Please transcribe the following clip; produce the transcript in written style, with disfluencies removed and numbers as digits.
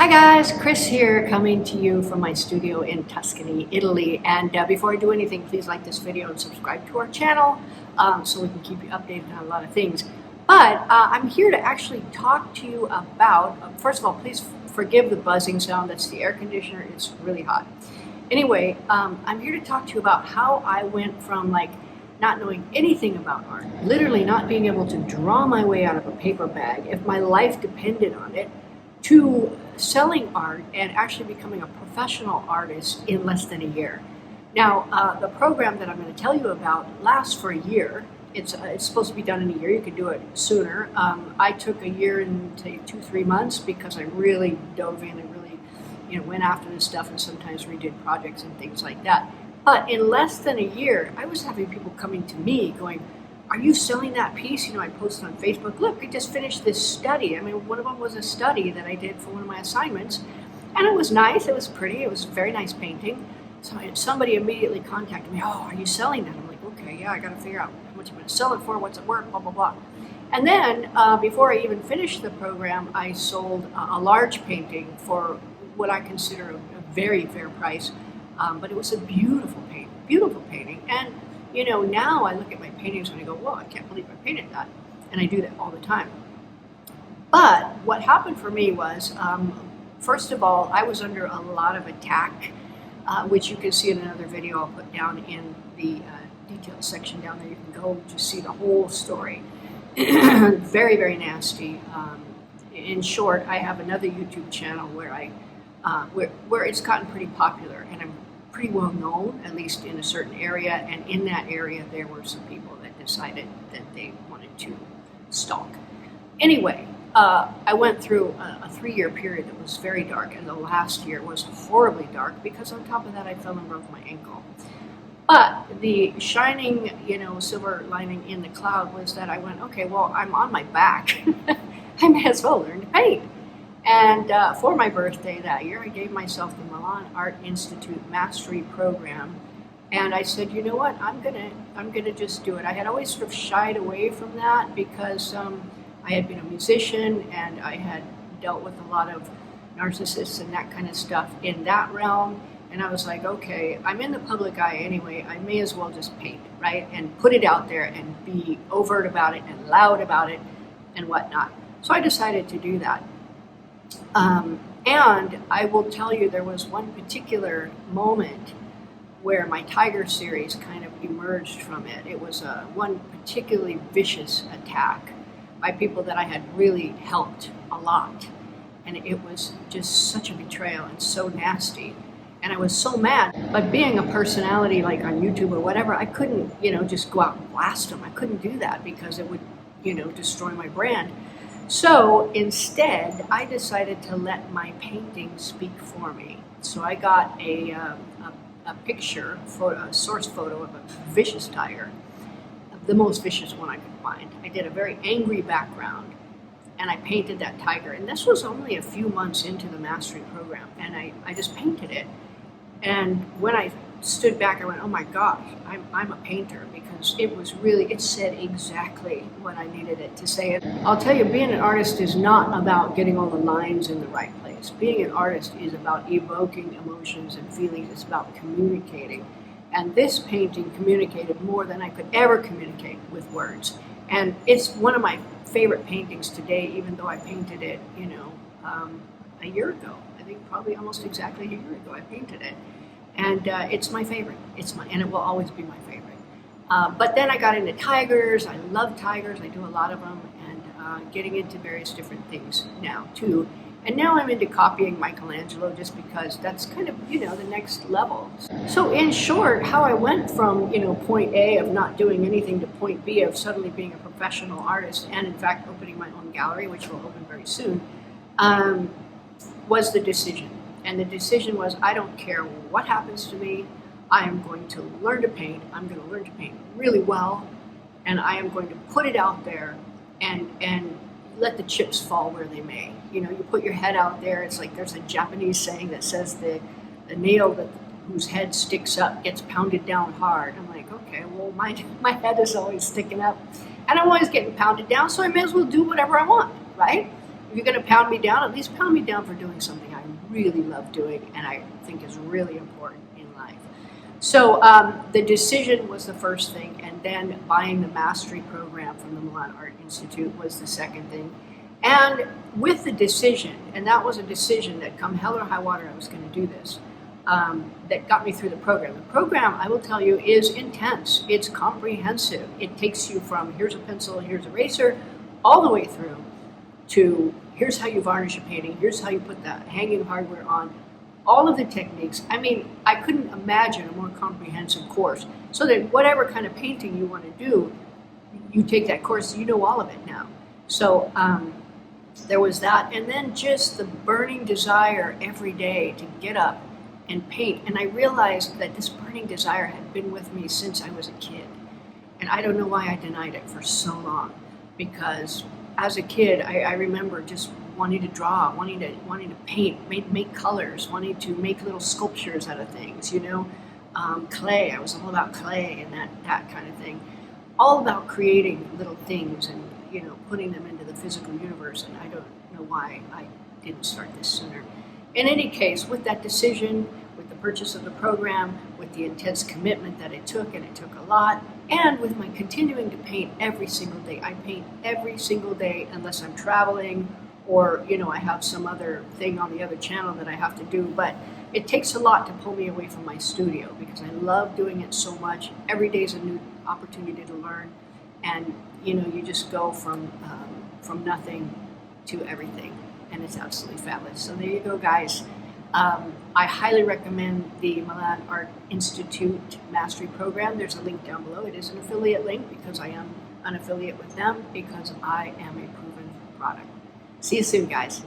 Hi guys, Chris here coming to you from my studio in Tuscany, Italy. And before I do anything, please like this video and subscribe to our channel so we can keep you updated on a lot of things. But I'm here to actually talk to you about, first of all, please forgive the buzzing sound. That's the air conditioner. It's really hot. Anyway, I'm here to talk to you about how I went from not knowing anything about art, literally not being able to draw my way out of a paper bag if my life depended on it, to selling art and actually becoming a professional artist in less than a year. Now, the program that I'm going to tell you about lasts for a year. It's supposed to be done in a year. You can do it sooner. I took a year and say 2-3 months because I really dove in and really, went after this stuff and sometimes redid projects and things like that. But in less than a year, I was having people coming to me going, "Are you selling that piece?" I posted on Facebook, "Look, I just finished this study." One of them was a study that I did for one of my assignments. And it was nice, it was pretty, it was a very nice painting. So somebody immediately contacted me, "Oh, are you selling that?" I'm like, "Okay, yeah, I gotta figure out how much I'm gonna sell it for, what's it worth, blah, blah, blah." And then before I even finished the program, I sold a large painting for what I consider a very fair price. But it was a beautiful painting. And now I look at my paintings and I go, "Whoa, I can't believe I painted that." And I do that all the time. But what happened for me was, first of all, I was under a lot of attack, which you can see in another video I'll put down in the details section down there. You can go to see the whole story. Very, very nasty. In short, I have another YouTube channel where it's gotten pretty popular, and I'm pretty well known, at least in a certain area, and in that area there were some people that decided that they wanted to stalk. Anyway, I went through a 3-year period that was very dark, and the last year was horribly dark because on top of that I fell and broke my ankle. But the shining, silver lining in the cloud was that I went, okay, well, I'm on my back. I may as well learn to paint. And for my birthday that year, I gave myself the Milan Art Institute Mastery Program, and I said, you know what, I'm gonna just do it. I had always sort of shied away from that because I had been a musician and I had dealt with a lot of narcissists and that kind of stuff in that realm. And I was like, okay, I'm in the public eye anyway. I may as well just paint, right, and put it out there and be overt about it and loud about it and whatnot. So I decided to do that. And I will tell you, there was one particular moment where my Tiger series kind of emerged from it. It was one particularly vicious attack by people that I had really helped a lot. And it was just such a betrayal and so nasty. And I was so mad. But being a personality like on YouTube or whatever, I couldn't, just go out and blast them. I couldn't do that because it would, destroy my brand. So instead, I decided to let my painting speak for me. So I got a picture, a source photo of a vicious tiger, the most vicious one I could find. I did a very angry background, and I painted that tiger. And this was only a few months into the mastery program, and I just painted it. And when I stood back, I went, oh my gosh, I'm a painter, because it said exactly what I needed it to say. And I'll tell you, being an artist is not about getting all the lines in the right place. Being an artist is about evoking emotions and feelings. It's about communicating. And this painting communicated more than I could ever communicate with words. And it's one of my favorite paintings today, even though I painted it, a year ago. I think probably almost exactly a year ago I painted it. And it's my favorite. And it will always be my favorite. But then I got into tigers. I love tigers. I do a lot of them, and getting into various different things now too. And now I'm into copying Michelangelo just because that's kind of, the next level. So in short, how I went from, point A of not doing anything to point B of suddenly being a professional artist and in fact opening my own gallery, which will open very soon, was the decision. And the decision was, I don't care what happens to me. I am going to learn to paint. I'm going to learn to paint really well, and I am going to put it out there and let the chips fall where they may. You put your head out there. It's like there's a Japanese saying that says the nail whose head sticks up gets pounded down hard. I'm like, okay, well, my head is always sticking up, and I'm always getting pounded down, so I may as well do whatever I want, right? if you're going to pound me down, at least pound me down for doing something I really love doing and I think is really important in life. So the decision was the first thing, and then buying the mastery program from the Milan Art Institute was the second thing. And with the decision, and that was a decision that come hell or high water, I was going to do this, that got me through the program. The program, I will tell you, is intense. It's comprehensive. It takes you from here's a pencil, here's a eraser, all the way through to here's how you varnish a painting, here's how you put that hanging hardware on, all of the techniques. I mean, I couldn't imagine a more comprehensive course. So that whatever kind of painting you want to do, you take that course, you know all of it now. So there was that, and then just the burning desire every day to get up and paint. And I realized that this burning desire had been with me since I was a kid. And I don't know why I denied it for so long, because as a kid, I remember just wanting to draw, wanting to paint, make colors, wanting to make little sculptures out of things, you know, clay. I was all about clay and that kind of thing, all about creating little things and, you know, putting them into the physical universe. And I don't know why I didn't start this sooner. In any case, with that decision, with the purchase of the program, with the intense commitment that it took, and it took a lot, and with my continuing to paint every single day. I paint every single day unless I'm traveling or, you know, I have some other thing on the other channel that I have to do. But it takes a lot to pull me away from my studio because I love doing it so much. Every day is a new opportunity to learn. And, you know, you just go from nothing to everything. And it's absolutely fabulous. So there you go, guys. I highly recommend the Milan Art Institute Mastery Program. There's a link down below. It is an affiliate link because I am an affiliate with them because I am a proven product. See you soon, guys.